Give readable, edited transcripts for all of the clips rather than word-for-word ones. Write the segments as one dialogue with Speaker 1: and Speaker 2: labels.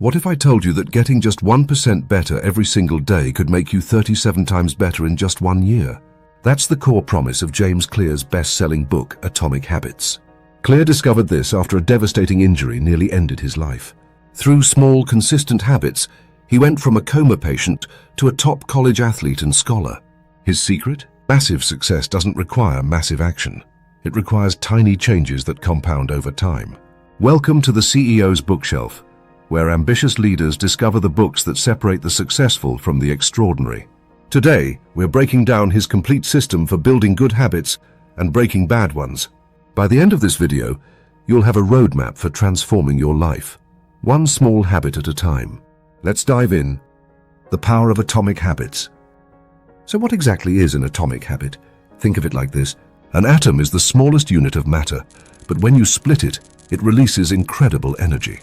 Speaker 1: What if I told you that getting just 1% better every single day could make you 37 times better in just 1 year? That's the core promise of James Clear's best-selling book, Atomic Habits. Clear discovered this after a devastating injury nearly ended his life. Through small, consistent habits, he went from a coma patient to a top college athlete and scholar. His secret? Massive success doesn't require massive action. It requires tiny changes that compound over time. Welcome to the CEO's Bookshelf, where ambitious leaders discover the books that separate the successful from the extraordinary. Today, we're breaking down his complete system for building good habits and breaking bad ones. By the end of this video, you'll have a roadmap for transforming your life, one small habit at a time. Let's dive in. The power of atomic habits. So what exactly is an atomic habit? Think of it like this. An atom is the smallest unit of matter, but when you split it, it releases incredible energy.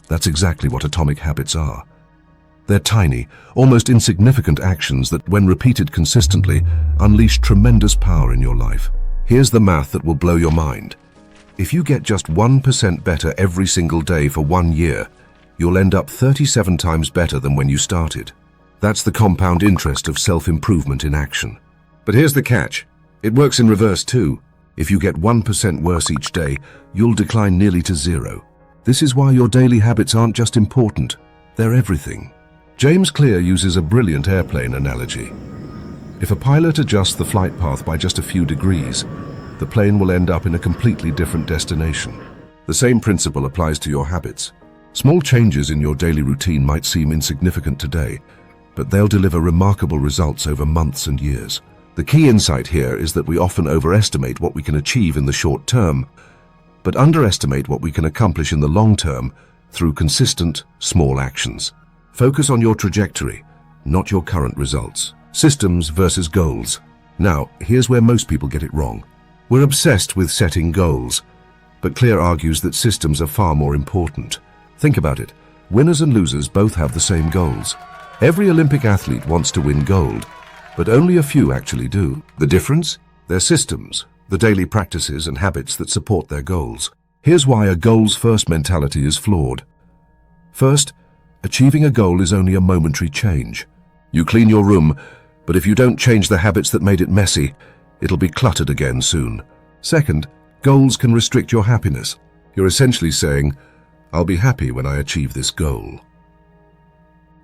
Speaker 1: That's exactly what atomic habits are. They're tiny, almost insignificant actions that, when repeated consistently, unleash tremendous power in your life. Here's the math that will blow your mind. If you get just 1% better every single day for 1 year, you'll end up 37 times better than when you started. That's the compound interest of self-improvement in action. But here's the catch. It works in reverse too. If you get 1% worse each day, you'll decline nearly to zero. This is why your daily habits aren't just important, they're everything. James Clear uses a brilliant airplane analogy. If a pilot adjusts the flight path by just a few degrees, the plane will end up in a completely different destination. The same principle applies to your habits. Small changes in your daily routine might seem insignificant today, but they'll deliver remarkable results over months and years. The key insight here is that we often overestimate what we can achieve in the short term, but underestimate what we can accomplish in the long term through consistent, small actions. Focus on your trajectory, not your current results. Systems versus goals. Now, here's where most people get it wrong. We're obsessed with setting goals, but Clear argues that systems are far more important. Think about it. Winners and losers both have the same goals. Every Olympic athlete wants to win gold, but only a few actually do. The difference? Their systems, the daily practices and habits that support their goals. Here's why a goals-first mentality is flawed. First, achieving a goal is only a momentary change. You clean your room, but if you don't change the habits that made it messy, it'll be cluttered again soon. Second, goals can restrict your happiness. You're essentially saying, I'll be happy when I achieve this goal.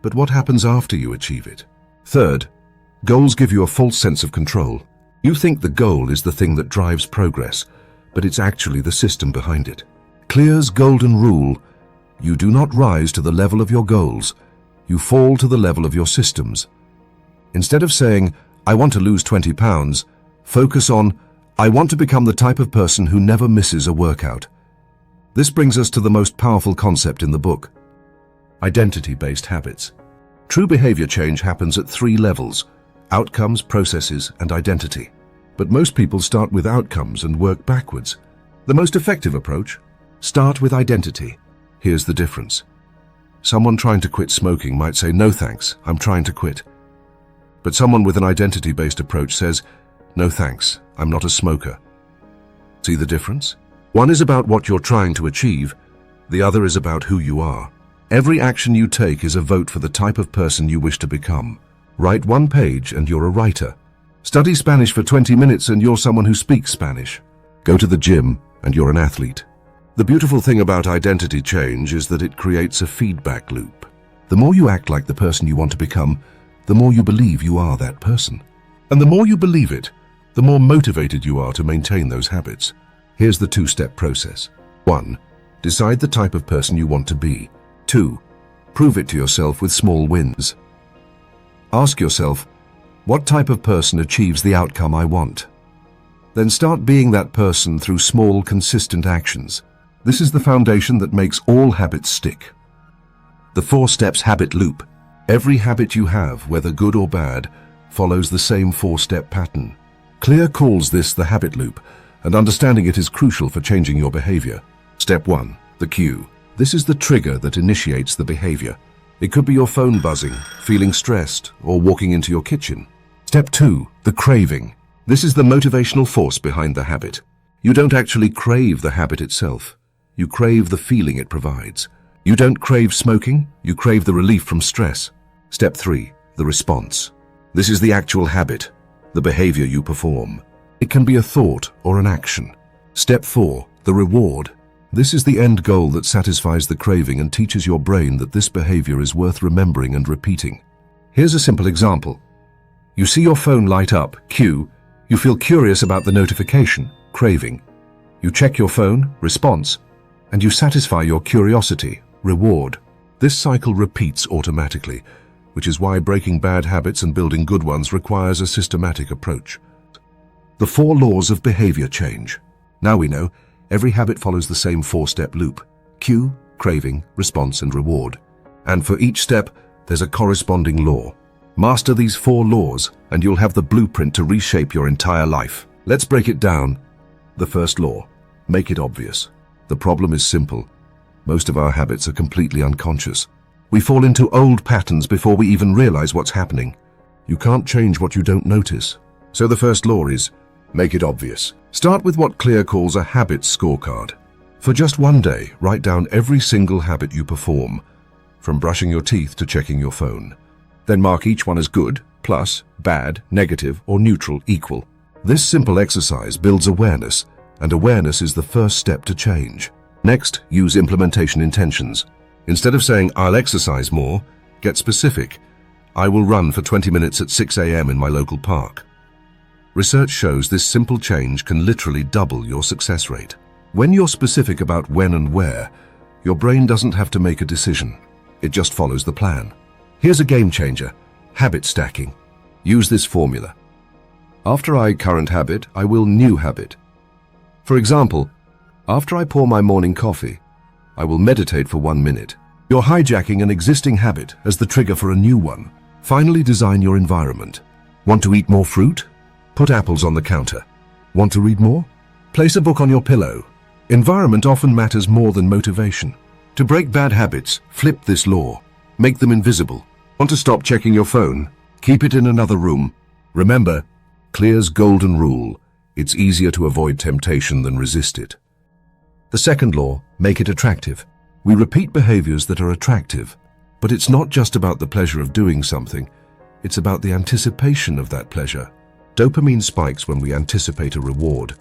Speaker 1: But what happens after you achieve it? Third, goals give you a false sense of control. You think the goal is the thing that drives progress, but it's actually the system behind it. Clear's golden rule: you do not rise to the level of your goals, you fall to the level of your systems. Instead of saying, I want to lose 20 pounds, focus on, I want to become the type of person who never misses a workout. This brings us to the most powerful concept in the book: identity-based habits. True behavior change happens at 3 levels: outcomes, processes, and identity. But most people start with outcomes and work backwards. The most effective approach? Start with identity. Here's the difference. Someone trying to quit smoking might say, no thanks, I'm trying to quit. But someone with an identity-based approach says, no thanks, I'm not a smoker. See the difference? One is about what you're trying to achieve, the other is about who you are. Every action you take is a vote for the type of person you wish to become. Write 1 page and you're a writer. Study Spanish for 20 minutes and you're someone who speaks Spanish. Go to the gym and you're an athlete. The beautiful thing about identity change is that it creates a feedback loop. The more you act like the person you want to become, the more you believe you are that person. And the more you believe it, the more motivated you are to maintain those habits. Here's the 2-step process. 1. Decide the type of person you want to be. 2. Prove it to yourself with small wins. Ask yourself, what type of person achieves the outcome I want? Then start being that person through small, consistent actions. This is the foundation that makes all habits stick. The 4 steps habit loop. Every habit you have, whether good or bad, follows the same 4-step pattern. Clear calls this the habit loop, and understanding it is crucial for changing your behavior. Step 1. The cue. This is the trigger that initiates the behavior. It could be your phone buzzing, feeling stressed, or walking into your kitchen. Step 2. The craving. This is the motivational force behind the habit. You don't actually crave the habit itself. You crave the feeling it provides. You don't crave smoking, you crave the relief from stress. Step 3. The response. This is the actual habit, the behavior you perform. It can be a thought or an action. Step 4. The reward. This is the end goal that satisfies the craving and teaches your brain that this behavior is worth remembering and repeating. Here's a simple example. You see your phone light up, cue. You feel curious about the notification, craving. You check your phone, response, and you satisfy your curiosity, reward. This cycle repeats automatically, which is why breaking bad habits and building good ones requires a systematic approach. The 4 laws of behavior change. Now we know every habit follows the same 4-step loop: cue, craving, response, and reward. And for each step, there's a corresponding law. Master these 4 laws, and you'll have the blueprint to reshape your entire life. Let's break it down. The first law: make it obvious. The problem is simple. Most of our habits are completely unconscious. We fall into old patterns before we even realize what's happening. You can't change what you don't notice. So the first law is, make it obvious. Start with what Clear calls a habit scorecard. For just one day, write down every single habit you perform, from brushing your teeth to checking your phone. Then mark each one as good, plus, bad, negative, or neutral, equal. This simple exercise builds awareness, and awareness is the first step to change. Next, use implementation intentions. Instead of saying, I'll exercise more, get specific. I will run for 20 minutes at 6 a.m. in my local park. Research shows this simple change can literally double your success rate. When you're specific about when and where, your brain doesn't have to make a decision. It just follows the plan. Here's a game changer: habit stacking. Use this formula. After I current habit, I will new habit. For example, after I pour my morning coffee, I will meditate for 1 minute. You're hijacking an existing habit as the trigger for a new one. Finally, design your environment. Want to eat more fruit? Put apples on the counter. Want to read more? Place a book on your pillow. Environment often matters more than motivation. To break bad habits, flip this law. Make them invisible. Want to stop checking your phone? Keep it in another room. Remember, Clear's golden rule: it's easier to avoid temptation than resist it. The second law: make it attractive. We repeat behaviors that are attractive, but it's not just about the pleasure of doing something, it's about the anticipation of that pleasure. Dopamine spikes when we anticipate a reward,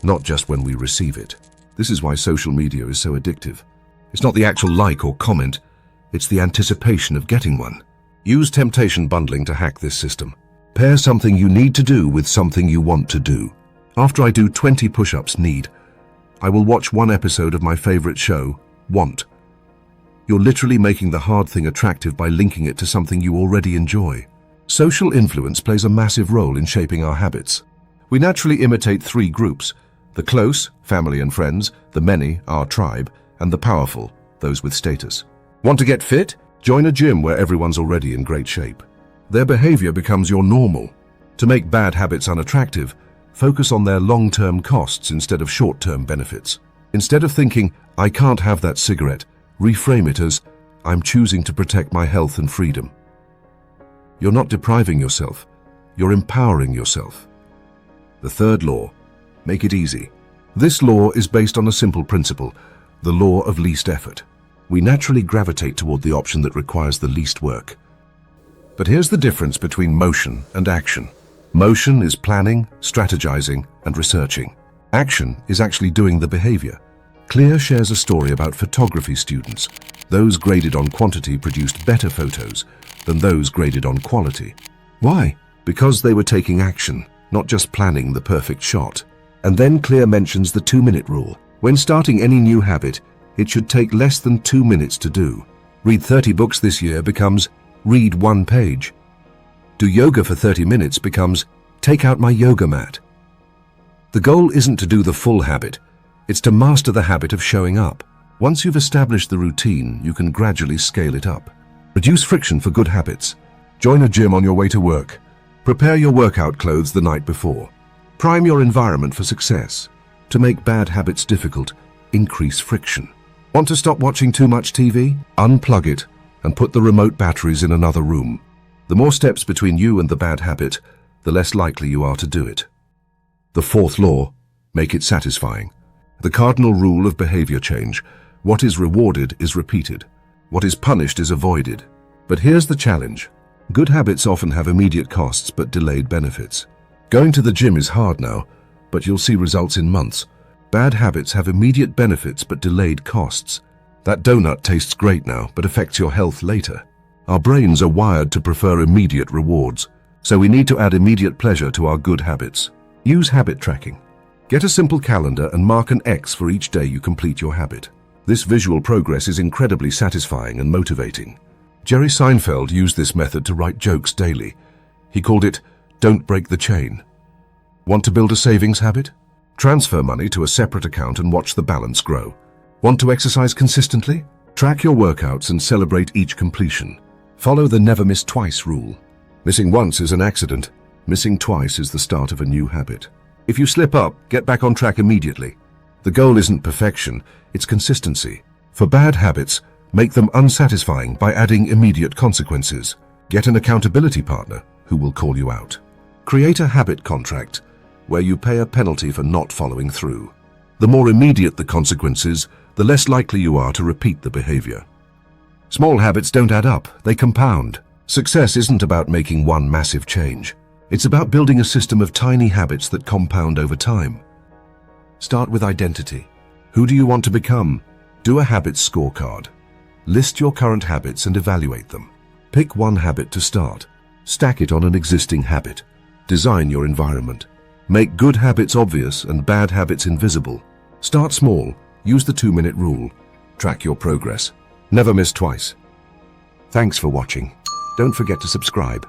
Speaker 1: not just when we receive it. This is why social media is so addictive. It's not the actual like or comment, it's the anticipation of getting one. Use temptation bundling to hack this system. Pair something you need to do with something you want to do. After I do 20 push-ups, I will watch 1 episode of my favorite show, want. You're literally making the hard thing attractive by linking it to something you already enjoy. Social influence plays a massive role in shaping our habits. We naturally imitate 3 groups: the close, family and friends; the many, our tribe; and the powerful, those with status. Want to get fit? Join a gym where everyone's already in great shape. Their behavior becomes your normal. To make bad habits unattractive, focus on their long-term costs instead of short-term benefits. Instead of thinking, I can't have that cigarette, reframe it as, I'm choosing to protect my health and freedom. You're not depriving yourself, you're empowering yourself. The third law: make it easy. This law is based on a simple principle, the law of least effort. We naturally gravitate toward the option that requires the least work. But here's the difference between motion and action. Motion is planning, strategizing, and researching. Action is actually doing the behavior. Clear shares a story about photography students. Those graded on quantity produced better photos than those graded on quality. Why? Because they were taking action, not just planning the perfect shot. And then Clear mentions the 2-minute rule. When starting any new habit, it should take less than 2 minutes to do. Read 30 books this year becomes read 1 page. Do yoga for 30 minutes becomes take out my yoga mat. The goal isn't to do the full habit, it's to master the habit of showing up. Once you've established the routine, you can gradually scale it up. Reduce friction for good habits. Join a gym on your way to work. Prepare your workout clothes the night before. Prime your environment for success. To make bad habits difficult, increase friction. Want to stop watching too much TV? Unplug it and put the remote batteries in another room. The more steps between you and the bad habit, the less likely you are to do it. The fourth law: make it satisfying. The cardinal rule of behavior change: What is rewarded is repeated. What is punished is avoided. But here's the challenge. Good habits often have immediate costs but delayed benefits. Going to the gym is hard now, but you'll see results in months. Bad habits have immediate benefits but delayed costs. That donut tastes great now but affects your health later. Our brains are wired to prefer immediate rewards, so we need to add immediate pleasure to our good habits. Use habit tracking. Get a simple calendar and mark an X for each day you complete your habit. This visual progress is incredibly satisfying and motivating. Jerry Seinfeld used this method to write jokes daily. He called it, "Don't break the chain." Want to build a savings habit? Transfer money to a separate account and watch the balance grow. Want to exercise consistently? Track your workouts and celebrate each completion. Follow the never miss twice rule. Missing once is an accident. Missing twice is the start of a new habit. If you slip up, get back on track immediately. The goal isn't perfection, it's consistency. For bad habits, make them unsatisfying by adding immediate consequences. Get an accountability partner who will call you out. Create a habit contract where you pay a penalty for not following through. The more immediate the consequences, the less likely you are to repeat the behavior. Small habits don't add up, they compound. Success isn't about making one massive change. It's about building a system of tiny habits that compound over time. Start with identity. Who do you want to become? Do a habits scorecard. List your current habits and evaluate them. Pick one habit to start. Stack it on an existing habit. Design your environment. Make good habits obvious and bad habits invisible. Start small. Use the 2-minute rule. Track your progress. Never miss twice. Thanks for watching. Don't forget to subscribe.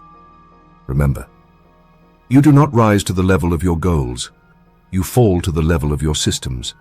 Speaker 1: Remember, you do not rise to the level of your goals. You fall to the level of your systems.